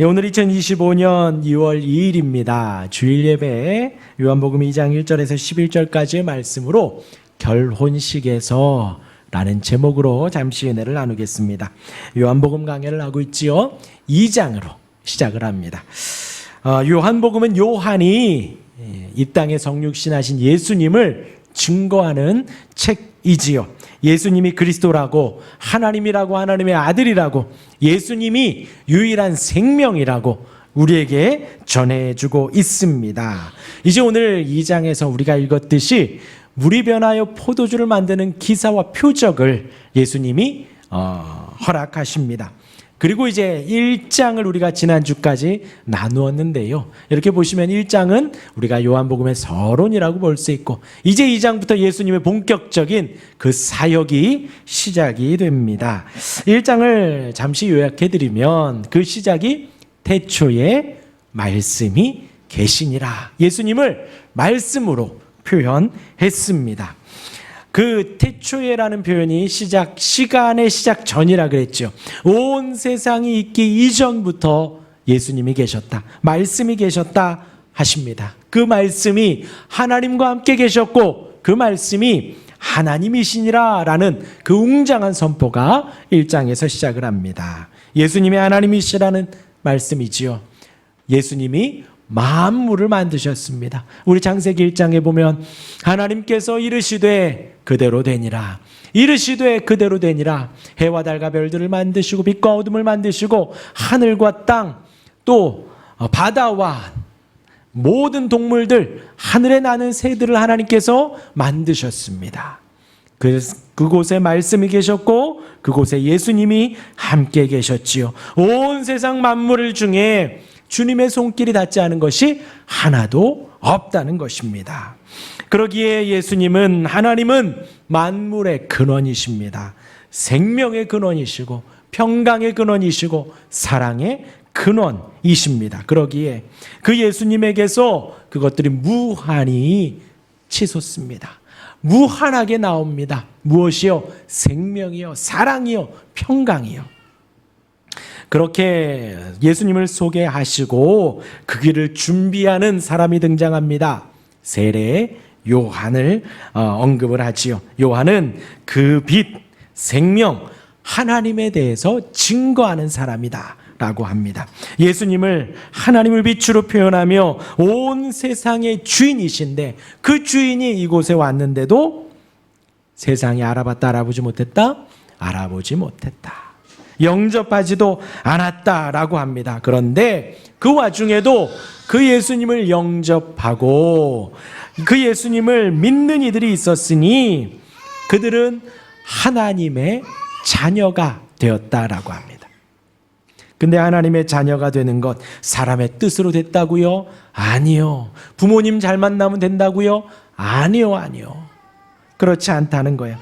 오늘 2025년 2월 2일입니다. 주일 예배 요한복음 2장 1절에서 11절까지의 말씀으로 결혼식에서 라는 제목으로 잠시 은혜를 나누겠습니다. 요한복음 강해를 하고 있지요. 2장으로 시작을 합니다. 요한복음은 요한이 이 땅에 성육신하신 예수님을 증거하는 책이지요. 예수님이 그리스도라고, 하나님이라고, 하나님의 아들이라고, 예수님이 유일한 생명이라고 우리에게 전해주고 있습니다. 이제 오늘 2장에서 우리가 읽었듯이 물이 변하여 포도주를 만드는 기사와 표적을 예수님이 허락하십니다. 그리고 이제 1장을 우리가 지난주까지 나누었는데요. 이렇게 보시면 1장은 우리가 요한복음의 서론이라고 볼 수 있고, 이제 2장부터 예수님의 본격적인 그 사역이 시작이 됩니다. 1장을 잠시 요약해드리면 그 시작이 태초에 말씀이 계시니라. 예수님을 말씀으로 표현했습니다. 그 태초에라는 표현이 시간의 시작 전이라 그랬죠. 온 세상이 있기 이전부터 예수님이 계셨다, 말씀이 계셨다 하십니다. 그 말씀이 하나님과 함께 계셨고 그 말씀이 하나님이시니라 라는 그 웅장한 선포가 1장에서 시작을 합니다. 예수님이 하나님이시라는 말씀이지요. 예수님이 만물을 만드셨습니다. 우리 창세기 1장에 보면 하나님께서 이르시되 그대로 되니라, 이르시되 그대로 되니라. 해와 달과 별들을 만드시고 빛과 어둠을 만드시고 하늘과 땅, 또 바다와 모든 동물들, 하늘에 나는 새들을 하나님께서 만드셨습니다. 그곳에 말씀이 계셨고 그곳에 예수님이 함께 계셨지요. 온 세상 만물 중에 주님의 손길이 닿지 않은 것이 하나도 없다는 것입니다. 그러기에 예수님은, 하나님은 만물의 근원이십니다. 생명의 근원이시고 평강의 근원이시고 사랑의 근원이십니다. 그러기에 그 예수님에게서 그것들이 무한히 치솟습니다. 무한하게 나옵니다. 무엇이요? 생명이요, 사랑이요, 평강이요. 그렇게 예수님을 소개하시고 그 길을 준비하는 사람이 등장합니다. 세례 요한을 언급을 하지요. 요한은 그 빛, 생명, 하나님에 대해서 증거하는 사람이다 라고 합니다. 예수님을 하나님을 빛으로 표현하며 온 세상의 주인이신데 그 주인이 이곳에 왔는데도 세상이 알아봤다, 알아보지 못했다? 알아보지 못했다. 영접하지도 않았다라고 합니다. 그런데 그 와중에도 그 예수님을 영접하고 그 예수님을 믿는 이들이 있었으니 그들은 하나님의 자녀가 되었다라고 합니다. 근데 하나님의 자녀가 되는 것 사람의 뜻으로 됐다고요? 아니요. 부모님 잘 만나면 된다고요? 아니요. 그렇지 않다는 거예요.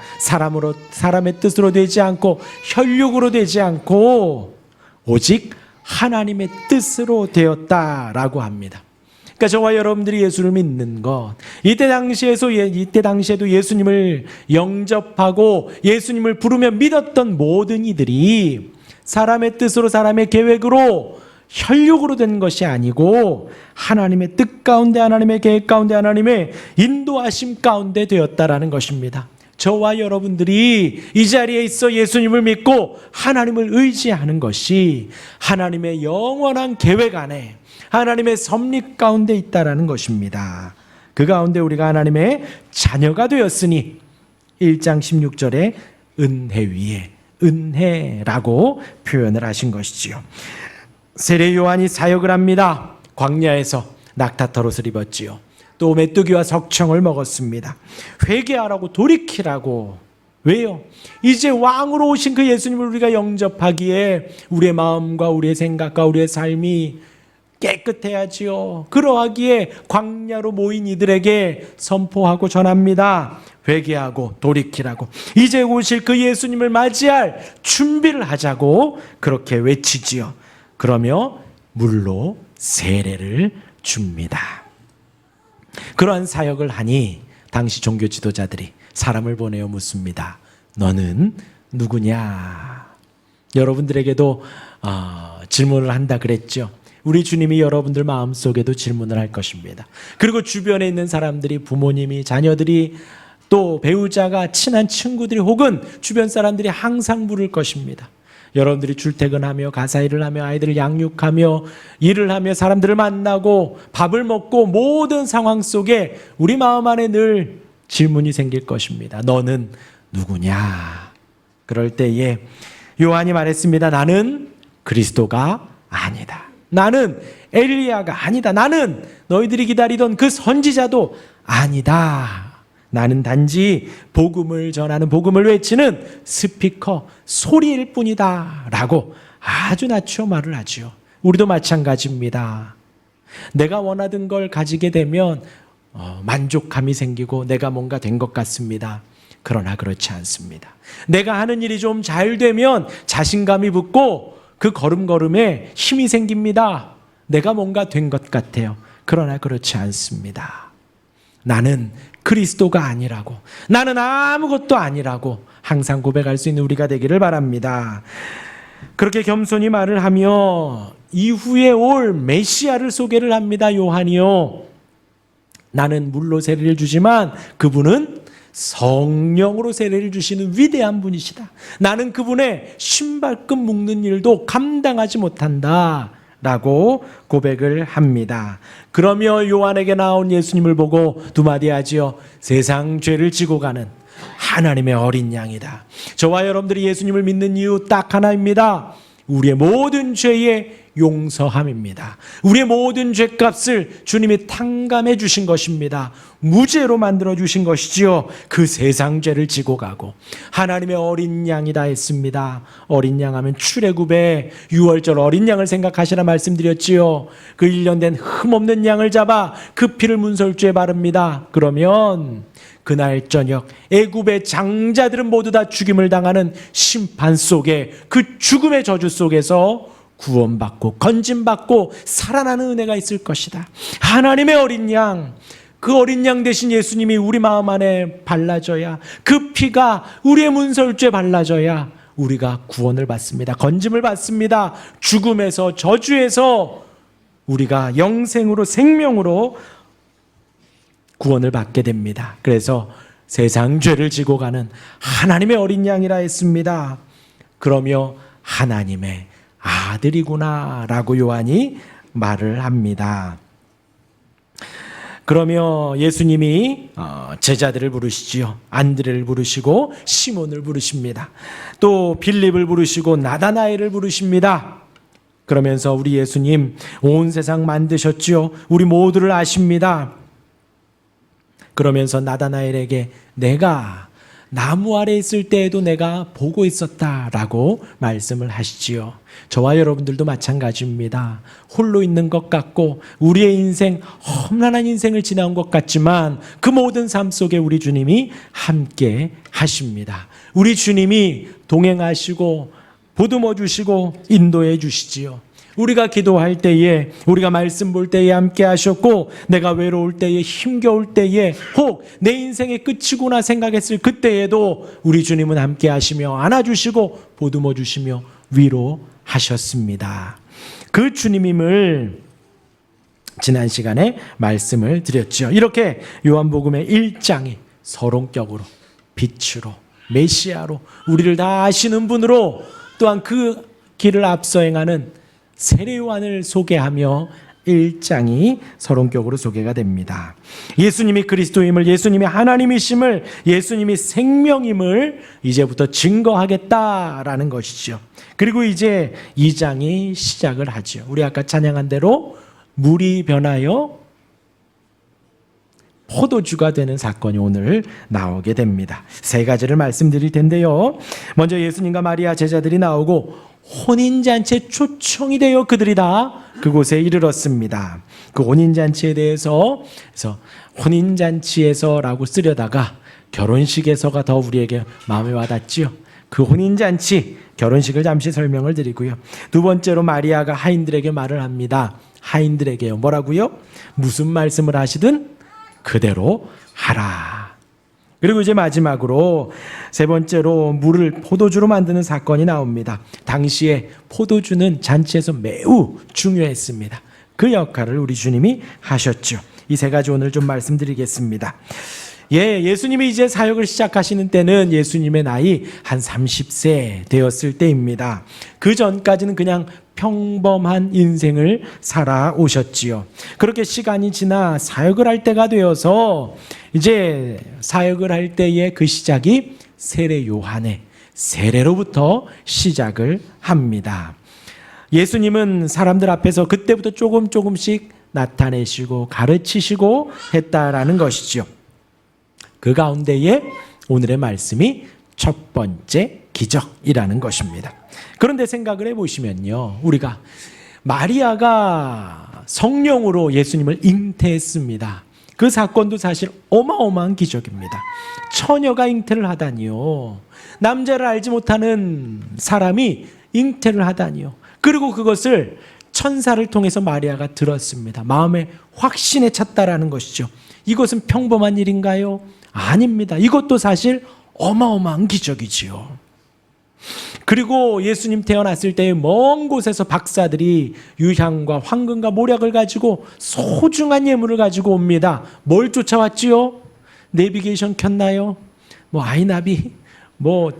사람의 뜻으로 되지 않고 혈육으로 되지 않고 오직 하나님의 뜻으로 되었다라고 합니다. 그러니까 저와 여러분들이 예수를 믿는 것, 이때 당시에도 예수님을 영접하고 예수님을 부르며 믿었던 모든 이들이 사람의 뜻으로, 사람의 계획으로, 혈육으로 된 것이 아니고 하나님의 뜻 가운데, 하나님의 계획 가운데, 하나님의 인도하심 가운데 되었다라는 것입니다. 저와 여러분들이 이 자리에 있어 예수님을 믿고 하나님을 의지하는 것이 하나님의 영원한 계획 안에, 하나님의 섭리 가운데 있다라는 것입니다. 그 가운데 우리가 하나님의 자녀가 되었으니 1장 16절에 은혜 위에 은혜라고 표현을 하신 것이지요. 세례 요한이 사역을 합니다. 광야에서 낙타털옷을 입었지요. 또 메뚜기와 석청을 먹었습니다. 회개하라고, 돌이키라고. 왜요? 이제 왕으로 오신 그 예수님을 우리가 영접하기에 우리의 마음과 우리의 생각과 우리의 삶이 깨끗해야지요. 그러하기에 광야로 모인 이들에게 선포하고 전합니다. 회개하고 돌이키라고. 이제 오실 그 예수님을 맞이할 준비를 하자고 그렇게 외치지요. 그러며 물로 세례를 줍니다. 그러한 사역을 하니 당시 종교 지도자들이 사람을 보내어 묻습니다. 너는 누구냐? 여러분들에게도 질문을 한다 그랬죠. 우리 주님이 여러분들 마음속에도 질문을 할 것입니다. 그리고 주변에 있는 사람들이, 부모님이, 자녀들이, 또 배우자가, 친한 친구들이 혹은 주변 사람들이 항상 물을 것입니다. 여러분들이 출퇴근하며 가사 일을 하며 아이들을 양육하며 일을 하며 사람들을 만나고 밥을 먹고 모든 상황 속에 우리 마음 안에 늘 질문이 생길 것입니다. 너는 누구냐? 그럴 때에 요한이 말했습니다. 나는 그리스도가 아니다. 나는 엘리야가 아니다. 나는 너희들이 기다리던 그 선지자도 아니다. 나는 단지 복음을 전하는, 복음을 외치는 스피커, 소리일 뿐이다 라고 아주 낮추어 말을 하죠. 우리도 마찬가지입니다. 내가 원하던 걸 가지게 되면 만족감이 생기고 내가 뭔가 된 것 같습니다. 그러나 그렇지 않습니다. 내가 하는 일이 좀 잘 되면 자신감이 붙고 그 걸음걸음에 힘이 생깁니다. 내가 뭔가 된 것 같아요. 그러나 그렇지 않습니다. 나는 그리스도가 아니라고, 나는 아무것도 아니라고 항상 고백할 수 있는 우리가 되기를 바랍니다. 그렇게 겸손히 말을 하며 이후에 올 메시아를 소개를 합니다. 요한이요. 나는 물로 세례를 주지만 그분은 성령으로 세례를 주시는 위대한 분이시다. 나는 그분의 신발끈 묶는 일도 감당하지 못한다 라고 고백을 합니다. 그러며 요한에게 나온 예수님을 보고 두 마디 하지요. 세상 죄를 지고 가는 하나님의 어린 양이다. 저와 여러분들이 예수님을 믿는 이유 딱 하나입니다. 우리의 모든 죄의 용서함입니다. 우리의 모든 죄값을 주님이 탕감해 주신 것입니다. 무죄로 만들어 주신 것이지요. 그 세상 죄를 지고 가고 하나님의 어린 양이다 했습니다. 어린 양 하면 출애굽의 6월절 어린 양을 생각하시라 말씀드렸지요. 그 1년 된 흠없는 양을 잡아 그 피를 문설주에 바릅니다. 그러면 그날 저녁 애굽의 장자들은 모두 다 죽임을 당하는 심판 속에, 그 죽음의 저주 속에서 구원받고 건짐받고 살아나는 은혜가 있을 것이다. 하나님의 어린 양, 그 어린 양 대신 예수님이 우리 마음 안에 발라져야, 그 피가 우리의 문설주에 발라져야 우리가 구원을 받습니다. 건짐을 받습니다. 죽음에서, 저주에서 우리가 영생으로, 생명으로 구원을 받게 됩니다. 그래서 세상 죄를 지고 가는 하나님의 어린 양이라 했습니다. 그러며 하나님의 아들이구나 라고 요한이 말을 합니다. 그러며 예수님이 제자들을 부르시지요. 안드레를 부르시고 시몬을 부르십니다. 또 빌립을 부르시고 나다나엘을 부르십니다. 그러면서 우리 예수님 온 세상 만드셨지요. 우리 모두를 아십니다. 그러면서 나다나엘에게 내가 나무 아래 있을 때에도 내가 보고 있었다라고 말씀을 하시지요. 저와 여러분들도 마찬가지입니다. 홀로 있는 것 같고 우리의 인생, 험난한 인생을 지나온 것 같지만 그 모든 삶 속에 우리 주님이 함께 하십니다. 우리 주님이 동행하시고 보듬어 주시고 인도해 주시지요. 우리가 기도할 때에, 우리가 말씀 볼 때에 함께 하셨고, 내가 외로울 때에, 힘겨울 때에, 혹 내 인생의 끝이구나 생각했을 그때에도 우리 주님은 함께 하시며 안아주시고 보듬어 주시며 위로하셨습니다. 그 주님임을 지난 시간에 말씀을 드렸죠. 이렇게 요한복음의 1장이 서론격으로, 빛으로, 메시아로, 우리를 다 아시는 분으로, 또한 그 길을 앞서 행하는 세례 요한을 소개하며 1장이 서론격으로 소개가 됩니다. 예수님이 그리스도임을, 예수님이 하나님이심을, 예수님이 생명임을 이제부터 증거하겠다라는 것이죠. 그리고 이제 2장이 시작을 하죠. 우리 아까 찬양한 대로 물이 변하여 포도주가 되는 사건이 오늘 나오게 됩니다. 세 가지를 말씀드릴 텐데요. 먼저 예수님과 마리아 제자들이 나오고 혼인잔치에 초청이 되어 그들이 다 그곳에 이르렀습니다. 그 혼인잔치에 대해서 그래서 혼인잔치에서라고 쓰려다가 결혼식에서가 더 우리에게 마음에 와닿지요. 그 혼인잔치, 결혼식을 잠시 설명을 드리고요. 두 번째로 마리아가 하인들에게 말을 합니다. 하인들에게요. 뭐라고요? 무슨 말씀을 하시든 그대로 하라. 그리고 이제 마지막으로 세 번째로 물을 포도주로 만드는 사건이 나옵니다. 당시에 포도주는 잔치에서 매우 중요했습니다. 그 역할을 우리 주님이 하셨죠. 이 세 가지 오늘 좀 말씀드리겠습니다. 예수님이 이제 사역을 시작하시는 때는 예수님의 나이 한 30세 되었을 때입니다. 그 전까지는 그냥 평범한 인생을 살아오셨지요. 그렇게 시간이 지나 사역을 할 때가 되어서 이제 사역을 할 때의 그 시작이 세례 요한의 세례로부터 시작을 합니다. 예수님은 사람들 앞에서 그때부터 조금씩 나타내시고 가르치시고 했다라는 것이죠. 그 가운데에 오늘의 말씀이 첫 번째 기적이라는 것입니다. 그런데 생각을 해보시면요, 우리가 마리아가 성령으로 예수님을 잉태했습니다. 그 사건도 사실 어마어마한 기적입니다. 처녀가 잉태를 하다니요. 남자를 알지 못하는 사람이 잉태를 하다니요. 그리고 그것을 천사를 통해서 마리아가 들었습니다. 마음에 확신에 찼다라는 것이죠. 이것은 평범한 일인가요? 아닙니다. 이것도 사실 어마어마한 기적이지요. 그리고 예수님 태어났을 때 먼 곳에서 박사들이 유향과 황금과 모략을 가지고 소중한 예물을 가지고 옵니다. 뭘 쫓아왔지요? 내비게이션 켰나요? 아이나비?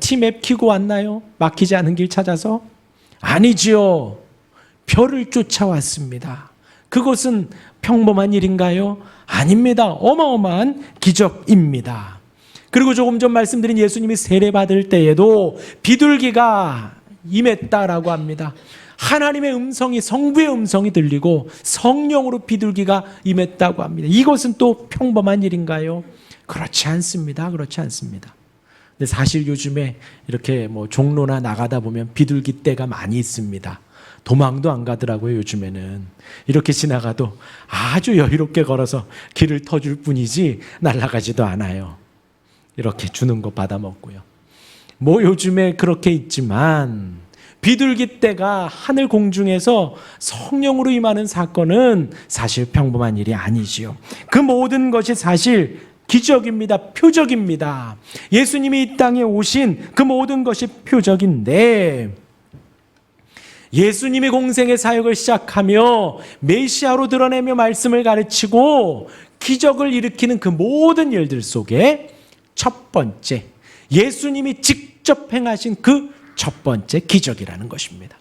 티맵 켜고 왔나요? 막히지 않은 길 찾아서? 아니지요. 별을 쫓아왔습니다. 그것은 평범한 일인가요? 아닙니다. 어마어마한 기적입니다. 그리고 조금 전 말씀드린 예수님이 세례받을 때에도 비둘기가 임했다라고 합니다. 하나님의 음성이, 성부의 음성이 들리고 성령으로 비둘기가 임했다고 합니다. 이것은 또 평범한 일인가요? 그렇지 않습니다. 그렇지 않습니다. 근데 사실 요즘에 이렇게 종로나 나가다 보면 비둘기 떼가 많이 있습니다. 도망도 안 가더라고요. 요즘에는 이렇게 지나가도 아주 여유롭게 걸어서 길을 터줄 뿐이지 날아가지도 않아요. 이렇게 주는 거 받아 먹고요. 요즘에 그렇게 있지만 비둘기 떼가 하늘 공중에서 성령으로 임하는 사건은 사실 평범한 일이 아니지요. 그 모든 것이 사실 기적입니다. 표적입니다. 예수님이 이 땅에 오신 그 모든 것이 표적인데, 예수님이 공생의 사역을 시작하며 메시아로 드러내며 말씀을 가르치고 기적을 일으키는 그 모든 일들 속에 첫 번째, 예수님이 직접 행하신 그 첫 번째 기적이라는 것입니다.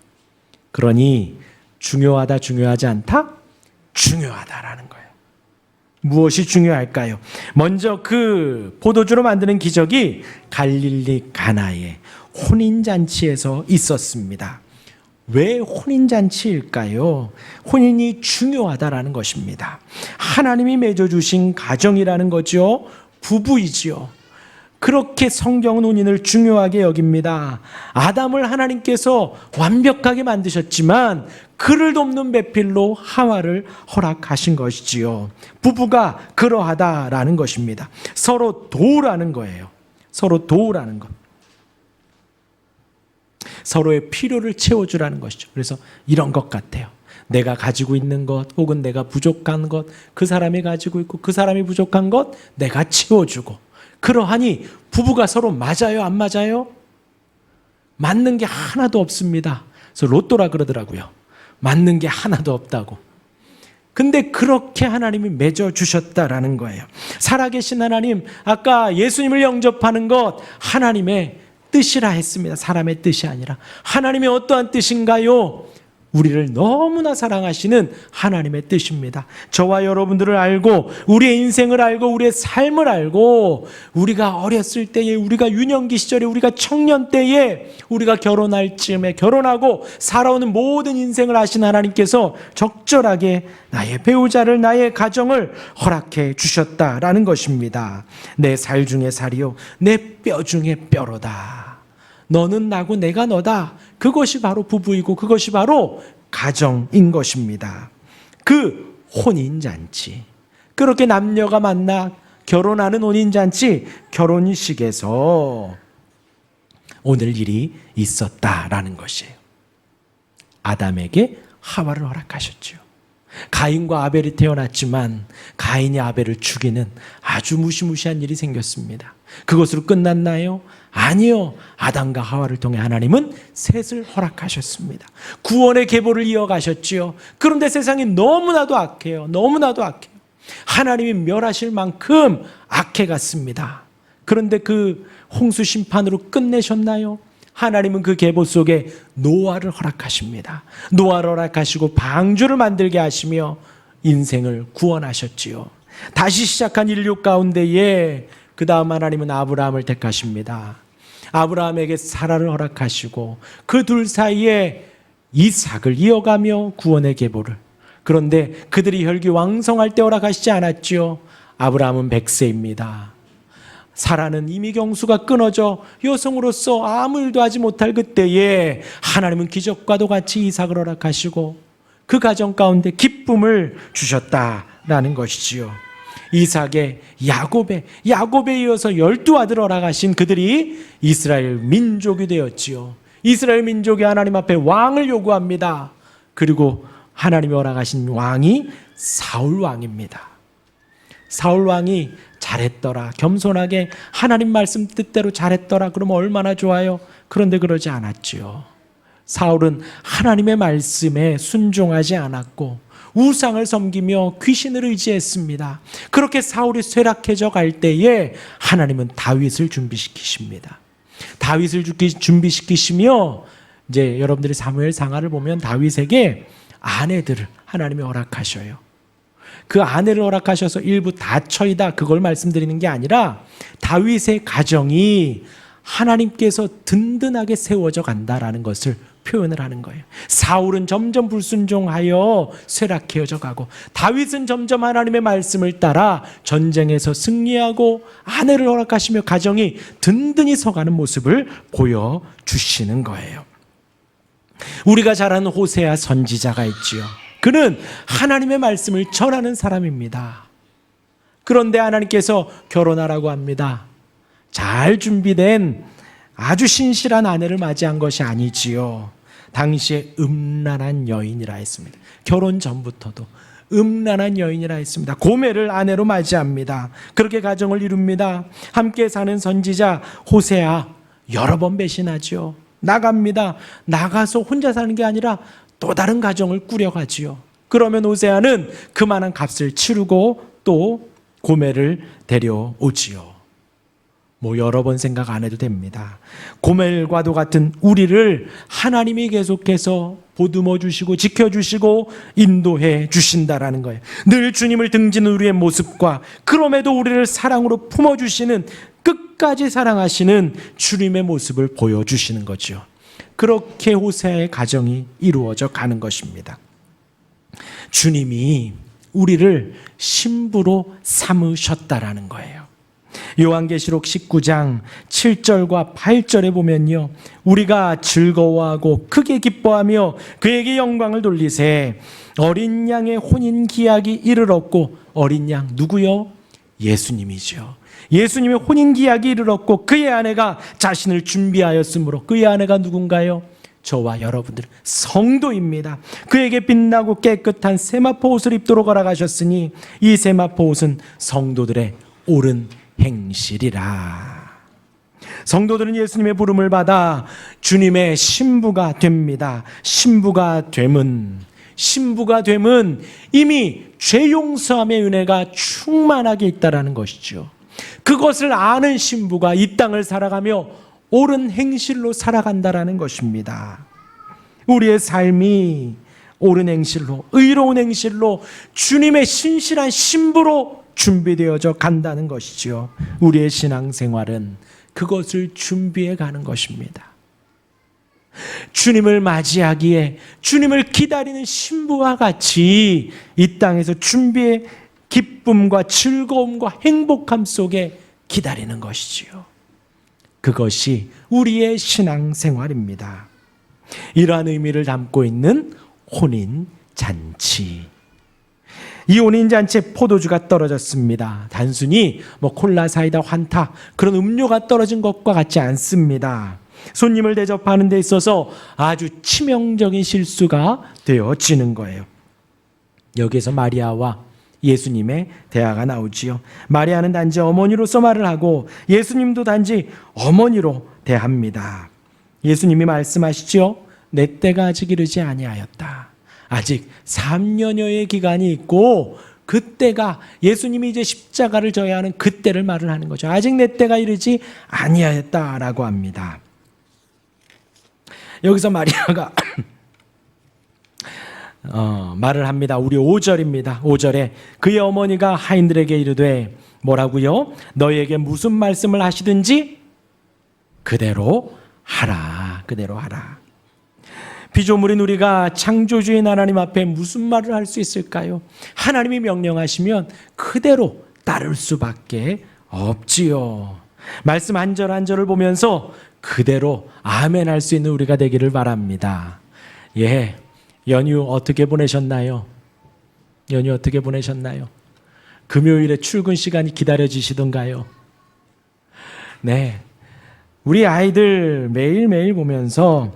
그러니 중요하다, 중요하지 않다? 중요하다라는 거예요. 무엇이 중요할까요? 먼저 그 포도주로 만드는 기적이 갈릴리 가나의 혼인잔치에서 있었습니다. 왜 혼인잔치일까요? 혼인이 중요하다라는 것입니다. 하나님이 맺어주신 가정이라는 거죠. 부부이지요. 그렇게 성경은 혼인을 중요하게 여깁니다. 아담을 하나님께서 완벽하게 만드셨지만 그를 돕는 배필로 하와를 허락하신 것이지요. 부부가 그러하다라는 것입니다. 서로 도우라는 거예요. 서로 도우라는 것. 서로의 필요를 채워주라는 것이죠. 그래서 이런 것 같아요. 내가 가지고 있는 것 혹은 내가 부족한 것, 그 사람이 가지고 있고 그 사람이 부족한 것 내가 채워주고, 그러하니 부부가 서로 맞아요? 안 맞아요? 맞는 게 하나도 없습니다. 그래서 로또라 그러더라고요. 맞는 게 하나도 없다고. 근데 그렇게 하나님이 맺어주셨다라는 거예요. 살아계신 하나님, 아까 예수님을 영접하는 것 하나님의 뜻이라 했습니다. 사람의 뜻이 아니라. 하나님의 어떠한 뜻인가요? 우리를 너무나 사랑하시는 하나님의 뜻입니다. 저와 여러분들을 알고 우리의 인생을 알고 우리의 삶을 알고 우리가 어렸을 때에, 우리가 유년기 시절에, 우리가 청년 때에, 우리가 결혼할 즈음에 결혼하고 살아오는 모든 인생을 아신 하나님께서 적절하게 나의 배우자를, 나의 가정을 허락해 주셨다라는 것입니다. 내 살 중에 살이요 내 뼈 중에 뼈로다. 너는 나고 내가 너다. 그것이 바로 부부이고 그것이 바로 가정인 것입니다. 그 혼인잔치, 그렇게 남녀가 만나 결혼하는 혼인잔치, 결혼식에서 오늘 일이 있었다라는 것이에요. 아담에게 하와를 허락하셨죠. 가인과 아벨이 태어났지만 가인이 아벨을 죽이는 아주 무시무시한 일이 생겼습니다. 그것으로 끝났나요? 아니요. 아담과 하와를 통해 하나님은 셋을 허락하셨습니다. 구원의 계보를 이어가셨지요. 그런데 세상이 너무나도 악해요. 너무나도 악해요. 하나님이 멸하실 만큼 악해갔습니다. 그런데 그 홍수 심판으로 끝내셨나요? 하나님은 그 계보 속에 노아를 허락하십니다. 노아를 허락하시고 방주를 만들게 하시며 인생을 구원하셨지요. 다시 시작한 인류 가운데에 그 다음 하나님은 아브라함을 택하십니다. 아브라함에게 사라를 허락하시고 그 둘 사이에 이삭을 이어가며 구원의 계보를. 그런데 그들이 혈기왕성할 때 허락하시지 않았지요. 아브라함은 100세입니다. 사라는 이미 경수가 끊어져 여성으로서 아무 일도 하지 못할 그때에 하나님은 기적과도 같이 이삭을 허락하시고 그 가정 가운데 기쁨을 주셨다라는 것이지요. 이삭의 야곱에 이어서 12아들 허락하신 그들이 이스라엘 민족이 되었지요. 이스라엘 민족이 하나님 앞에 왕을 요구합니다. 그리고 하나님이 허락하신 왕이 사울 왕입니다. 사울 왕이 잘했더라, 겸손하게 하나님 말씀 뜻대로 잘했더라, 그러면 얼마나 좋아요. 그런데 그러지 않았지요. 사울은 하나님의 말씀에 순종하지 않았고 우상을 섬기며 귀신을 의지했습니다. 그렇게 사울이 쇠락해져 갈 때에 하나님은 다윗을 준비시키십니다. 다윗을 준비시키시며 이제 여러분들이 사무엘 상하를 보면 다윗에게 아내들을 하나님이 허락하셔요. 그 아내를 허락하셔서 일부 다처이다 그걸 말씀드리는 게 아니라 다윗의 가정이 하나님께서 든든하게 세워져 간다라는 것을 표현을 하는 거예요. 사울은 점점 불순종하여 쇠락해져 가고 다윗은 점점 하나님의 말씀을 따라 전쟁에서 승리하고 아내를 허락하시며 가정이 든든히 서가는 모습을 보여주시는 거예요. 우리가 잘 아는 호세아 선지자가 있지요. 그는 하나님의 말씀을 전하는 사람입니다. 그런데 하나님께서 결혼하라고 합니다. 잘 준비된 아주 신실한 아내를 맞이한 것이 아니지요. 당시에 음란한 여인이라 했습니다. 결혼 전부터도 음란한 여인이라 했습니다. 고멜을 아내로 맞이합니다. 그렇게 가정을 이룹니다. 함께 사는 선지자 호세아 여러 번 배신하죠. 나갑니다. 나가서 혼자 사는 게 아니라 또 다른 가정을 꾸려가지요. 그러면 호세아는 그만한 값을 치르고 또 고멜을 데려오지요. 뭐 여러 번 생각 안 해도 됩니다. 고멜과도 같은 우리를 하나님이 계속해서 보듬어 주시고 지켜주시고 인도해 주신다라는 거예요. 늘 주님을 등지는 우리의 모습과 그럼에도 우리를 사랑으로 품어주시는 끝까지 사랑하시는 주님의 모습을 보여주시는 거죠. 그렇게 호세아의 가정이 이루어져 가는 것입니다. 주님이 우리를 신부로 삼으셨다라는 거예요. 요한계시록 19장 7절과 8절에 보면요, 우리가 즐거워하고 크게 기뻐하며 그에게 영광을 돌리세 어린 양의 혼인 기약이 이르렀고, 어린 양 누구요? 예수님이죠. 예수님의 혼인 기약이 이르렀고 그의 아내가 자신을 준비하였으므로, 그의 아내가 누군가요? 저와 여러분들 성도입니다. 그에게 빛나고 깨끗한 세마포 옷을 입도록 허락하셨으니 이 세마포 옷은 성도들의 옳은 행실이라. 성도들은 예수님의 부름을 받아 주님의 신부가 됩니다. 신부가 됨은 이미 죄 용서함의 은혜가 충만하게 있다라는 것이죠. 그것을 아는 신부가 이 땅을 살아가며 옳은 행실로 살아간다라는 것입니다. 우리의 삶이 옳은 행실로, 의로운 행실로 주님의 신실한 신부로 준비되어져 간다는 것이지요. 우리의 신앙생활은 그것을 준비해 가는 것입니다. 주님을 맞이하기에 주님을 기다리는 신부와 같이 이 땅에서 준비의 기쁨과 즐거움과 행복함 속에 기다리는 것이지요. 그것이 우리의 신앙생활입니다. 이러한 의미를 담고 있는 혼인잔치. 이 혼인잔치에 포도주가 떨어졌습니다. 단순히 콜라, 사이다, 환타 그런 음료가 떨어진 것과 같지 않습니다. 손님을 대접하는 데 있어서 아주 치명적인 실수가 되어지는 거예요. 여기에서 마리아와 예수님의 대화가 나오지요. 마리아는 단지 어머니로서 말을 하고 예수님도 단지 어머니로 대합니다. 예수님이 말씀하시죠. 내 때가 아직 이르지 아니하였다. 아직 3년여의 기간이 있고 그때가 예수님이 이제 십자가를 져야 하는 그때를 말을 하는 거죠. 아직 내 때가 이르지 아니하였다라고 합니다. 여기서 마리아가 말을 합니다. 우리 5절입니다. 5절에 그의 어머니가 하인들에게 이르되 뭐라고요? 너희에게 무슨 말씀을 하시든지 그대로 하라. 그대로 하라. 피조물인 우리가 창조주인 하나님 앞에 무슨 말을 할 수 있을까요? 하나님이 명령하시면 그대로 따를 수밖에 없지요. 말씀 한 절 한 절을 보면서 그대로 아멘 할 수 있는 우리가 되기를 바랍니다. 예, 연휴 어떻게 보내셨나요? 연휴 어떻게 보내셨나요? 금요일에 출근 시간이 기다려지시던가요? 네, 우리 아이들 매일매일 보면서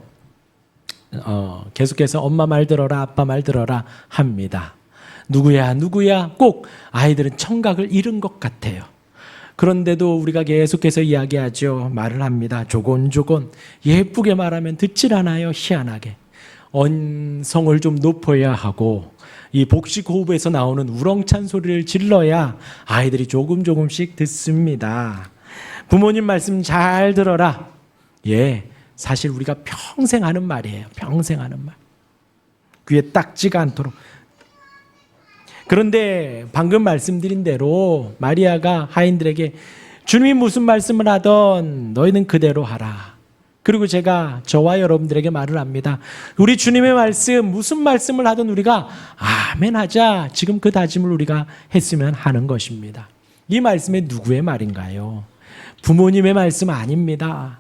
계속해서 엄마 말 들어라, 아빠 말 들어라 합니다. 누구야 누구야 꼭 아이들은 청각을 잃은 것 같아요. 그런데도 우리가 계속해서 이야기하죠. 말을 합니다. 조곤조곤 예쁘게 말하면 듣질 않아요. 희한하게 언성을 좀 높여야 하고 이 복식 호흡에서 나오는 우렁찬 소리를 질러야 아이들이 조금씩 듣습니다. 부모님 말씀 잘 들어라. 예, 사실 우리가 평생 하는 말이에요. 평생 하는 말. 귀에 딱지가 않도록. 그런데 방금 말씀드린 대로 마리아가 하인들에게 주님이 무슨 말씀을 하던 너희는 그대로 하라. 그리고 제가 저와 여러분들에게 말을 합니다. 우리 주님의 말씀 무슨 말씀을 하던 우리가 아멘 하자. 지금 그 다짐을 우리가 했으면 하는 것입니다. 이 말씀이 누구의 말인가요? 부모님의 말씀 아닙니다.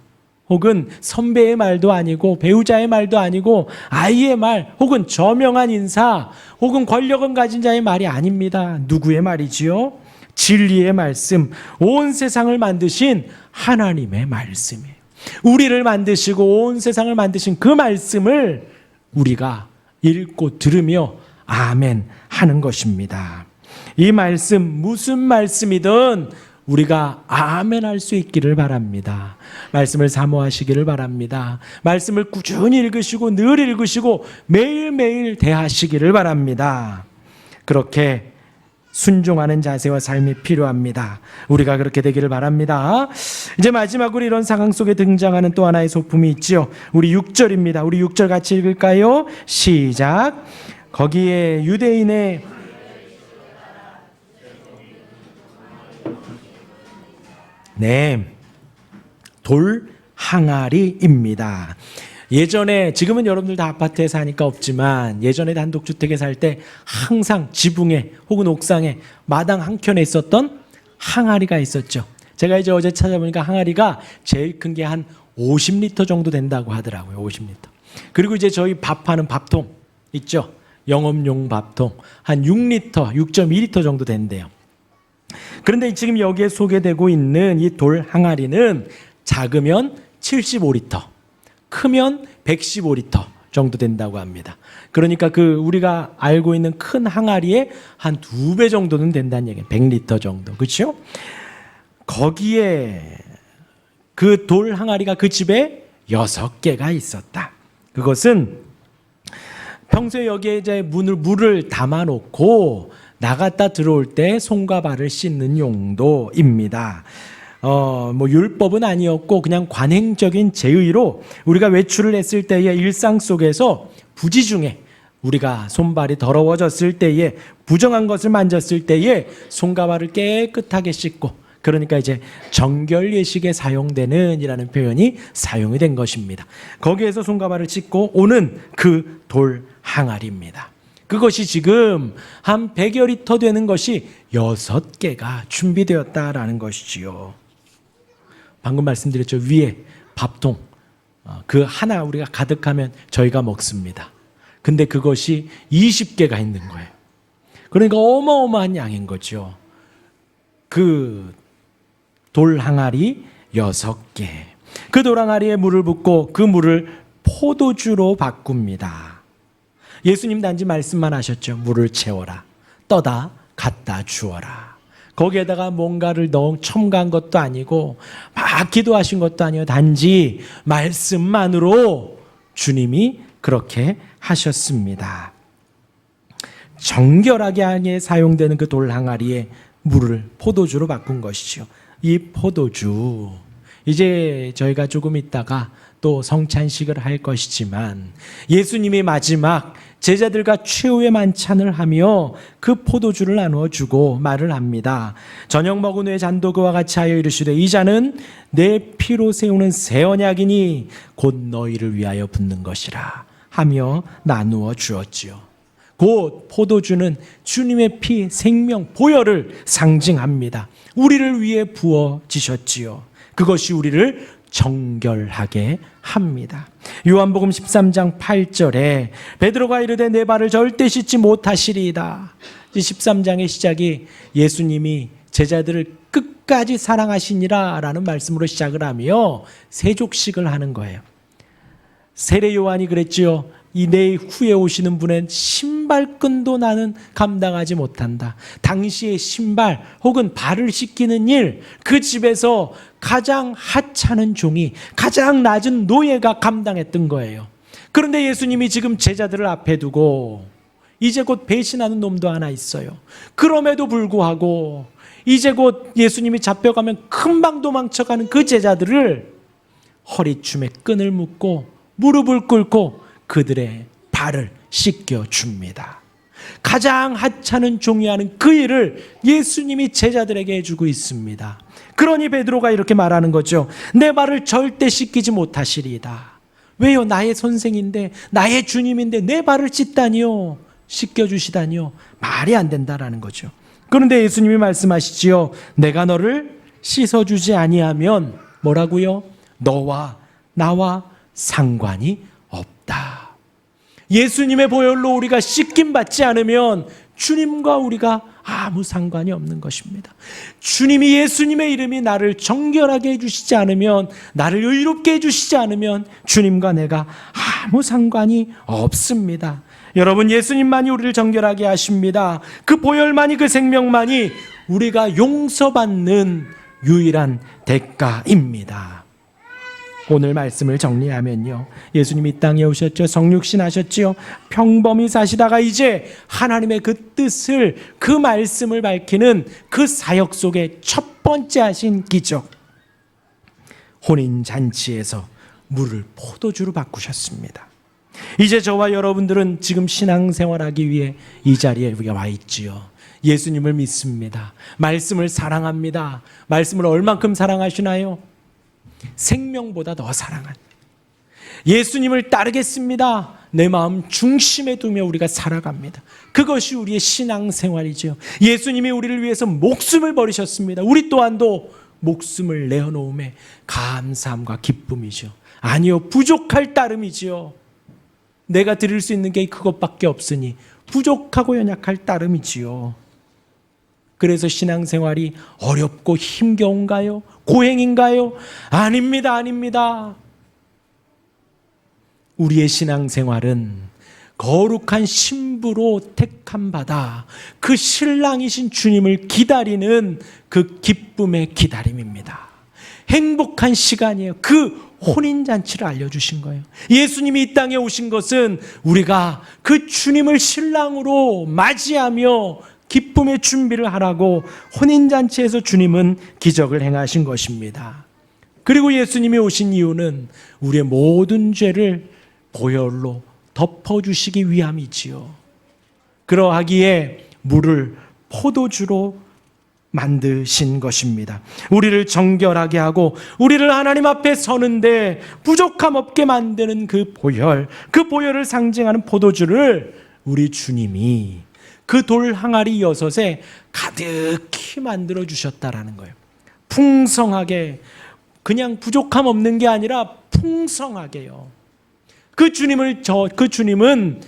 혹은 선배의 말도 아니고 배우자의 말도 아니고 아이의 말 혹은 저명한 인사 혹은 권력을 가진 자의 말이 아닙니다. 누구의 말이지요? 진리의 말씀, 온 세상을 만드신 하나님의 말씀이에요. 우리를 만드시고 온 세상을 만드신 그 말씀을 우리가 읽고 들으며 아멘 하는 것입니다. 이 말씀 무슨 말씀이든 우리가 아멘 할 수 있기를 바랍니다. 말씀을 사모하시기를 바랍니다. 말씀을 꾸준히 읽으시고 늘 읽으시고 매일매일 대하시기를 바랍니다. 그렇게 순종하는 자세와 삶이 필요합니다. 우리가 그렇게 되기를 바랍니다. 이제 마지막으로 이런 상황 속에 등장하는 또 하나의 소품이 있지요. 우리 6절입니다. 우리 6절 같이 읽을까요? 시작. 거기에 유대인의 네, 돌 항아리입니다. 예전에, 지금은 여러분들 다 아파트에 사니까 없지만 예전에 단독주택에 살 때 항상 지붕에 혹은 옥상에 마당 한켠에 있었던 항아리가 있었죠. 제가 이제 어제 찾아보니까 항아리가 제일 큰 게 한 50리터 정도 된다고 하더라고요. 50리터. 그리고 이제 저희 밥하는 밥통 있죠. 영업용 밥통 한 6리터, 6.2리터 정도 된대요. 그런데 지금 여기에 소개되고 있는 이 돌 항아리는 작으면 75리터, 크면 115리터 정도 된다고 합니다. 그러니까 그 우리가 알고 있는 큰 항아리의 한 2배 정도는 된다는 얘기예요. 100리터 정도. 그렇죠? 거기에 그 돌 항아리가 그 집에 6개가 있었다. 그것은 평소에 여기에 이제 물을 담아 놓고 나갔다 들어올 때 손과 발을 씻는 용도입니다. 뭐 율법은 아니었고 그냥 관행적인 제의로 우리가 외출을 했을 때의 일상 속에서 부지 중에 우리가 손발이 더러워졌을 때에 부정한 것을 만졌을 때에 손과 발을 깨끗하게 씻고 그러니까 이제 정결 예식에 사용되는 이라는 표현이 사용이 된 것입니다. 거기에서 손과 발을 씻고 오는 그 돌 항아리입니다. 그것이 지금 한 100여 리터 되는 것이 6개가 준비되었다라는 것이지요. 방금 말씀드렸죠. 위에 밥통 그 하나 우리가 가득하면 저희가 먹습니다. 근데 그것이 20개가 있는 거예요. 그러니까 어마어마한 양인 거죠. 그 돌 항아리 6개. 그 돌 항아리에 물을 붓고 그 물을 포도주로 바꿉니다. 예수님 단지 말씀만 하셨죠. 물을 채워라. 떠다 갖다 주어라. 거기에다가 뭔가를 첨가한 것도 아니고 막 기도하신 것도 아니고 단지 말씀만으로 주님이 그렇게 하셨습니다. 정결하게 하기에 사용되는 그 돌 항아리에 물을 포도주로 바꾼 것이죠. 이 포도주, 이제 저희가 조금 있다가 또 성찬식을 할 것이지만 예수님이 마지막 제자들과 최후의 만찬을 하며 그 포도주를 나누어 주고 말을 합니다. 저녁 먹은 후에 잔도 그와 같이 하여 이르시되 이 잔은 내 피로 세우는 새 언약이니 곧 너희를 위하여 붓는 것이라 하며 나누어 주었지요. 곧 포도주는 주님의 피, 생명, 보혈을 상징합니다. 우리를 위해 부어지셨지요. 그것이 우리를 정결하게 합니다. 요한복음 13장 8절에 베드로가 이르되 내 발을 절대 씻지 못하시리이다. 13장의 시작이 예수님이 제자들을 끝까지 사랑하시니라 라는 말씀으로 시작을 하며 세족식을 하는 거예요. 세례 요한이 그랬지요. 이 내 후에 오시는 분은 신발끈도 나는 감당하지 못한다. 당시의 신발 혹은 발을 씻기는 일, 그 집에서 가장 하찮은 종이, 가장 낮은 노예가 감당했던 거예요. 그런데 예수님이 지금 제자들을 앞에 두고 이제 곧 배신하는 놈도 하나 있어요. 그럼에도 불구하고 이제 곧 예수님이 잡혀가면 금방 도망쳐가는 그 제자들을 허리춤에 끈을 묶고 무릎을 꿇고 그들의 발을 씻겨줍니다. 가장 하찮은 종이 하는 그 일을 예수님이 제자들에게 해주고 있습니다. 그러니 베드로가 이렇게 말하는 거죠. 내 발을 절대 씻기지 못하시리이다. 왜요? 나의 선생인데, 나의 주님인데 내 발을 씻다니요, 씻겨주시다니요. 말이 안 된다라는 거죠. 그런데 예수님이 말씀하시지요. 내가 너를 씻어주지 아니하면 뭐라고요? 너와 나와 상관이 없다. 예수님의 보혈로 우리가 씻김 받지 않으면 주님과 우리가 아무 상관이 없는 것입니다. 주님이, 예수님의 이름이 나를 정결하게 해주시지 않으면, 나를 의롭게 해주시지 않으면 주님과 내가 아무 상관이 없습니다. 여러분, 예수님만이 우리를 정결하게 하십니다. 그 보혈만이, 그 생명만이 우리가 용서받는 유일한 대가입니다. 오늘 말씀을 정리하면요, 예수님이 이 땅에 오셨죠. 성육신 하셨지요. 평범히 사시다가 이제 하나님의 그 뜻을, 그 말씀을 밝히는 그 사역 속에 첫 번째 하신 기적, 혼인잔치에서 물을 포도주로 바꾸셨습니다. 이제 저와 여러분들은 지금 신앙생활하기 위해 이 자리에 와 있지요. 예수님을 믿습니다. 말씀을 사랑합니다. 말씀을 얼만큼 사랑하시나요? 생명보다 더 사랑한, 예수님을 따르겠습니다. 내 마음 중심에 두며 우리가 살아갑니다. 그것이 우리의 신앙생활이죠. 예수님이 우리를 위해서 목숨을 버리셨습니다. 우리 또한도 목숨을 내어놓음에 감사함과 기쁨이죠. 아니요, 부족할 따름이지요. 내가 드릴 수 있는 게 그것밖에 없으니 부족하고 연약할 따름이지요. 그래서 신앙생활이 어렵고 힘겨운가요? 고행인가요? 아닙니다, 아닙니다. 우리의 신앙생활은 거룩한 신부로 택함 받아 그 신랑이신 주님을 기다리는 그 기쁨의 기다림입니다. 행복한 시간이에요. 그 혼인잔치를 알려주신 거예요. 예수님이 이 땅에 오신 것은 우리가 그 주님을 신랑으로 맞이하며 기쁨의 준비를 하라고 혼인잔치에서 주님은 기적을 행하신 것입니다. 그리고 예수님이 오신 이유는 우리의 모든 죄를 보혈로 덮어주시기 위함이지요. 그러하기에 물을 포도주로 만드신 것입니다. 우리를 정결하게 하고 우리를 하나님 앞에 서는데 부족함 없게 만드는 그 보혈, 그 보혈을 상징하는 포도주를 우리 주님이 그 돌 항아리 6에 가득히 만들어 주셨다라는 거예요. 풍성하게, 그냥 부족함 없는 게 아니라 풍성하게요. 그 주님은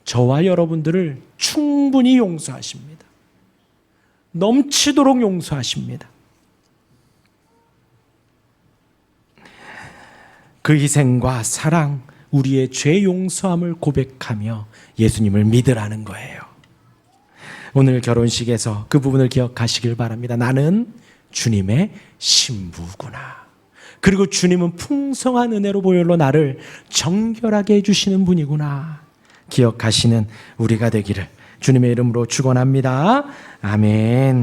저와 여러분들을 충분히 용서하십니다. 넘치도록 용서하십니다. 그 희생과 사랑, 우리의 죄 용서함을 고백하며 예수님을 믿으라는 거예요. 오늘 결혼식에서 그 부분을 기억하시길 바랍니다. 나는 주님의 신부구나. 그리고 주님은 풍성한 은혜로 보혈로 나를 정결하게 해주시는 분이구나. 기억하시는 우리가 되기를 주님의 이름으로 축원합니다. 아멘.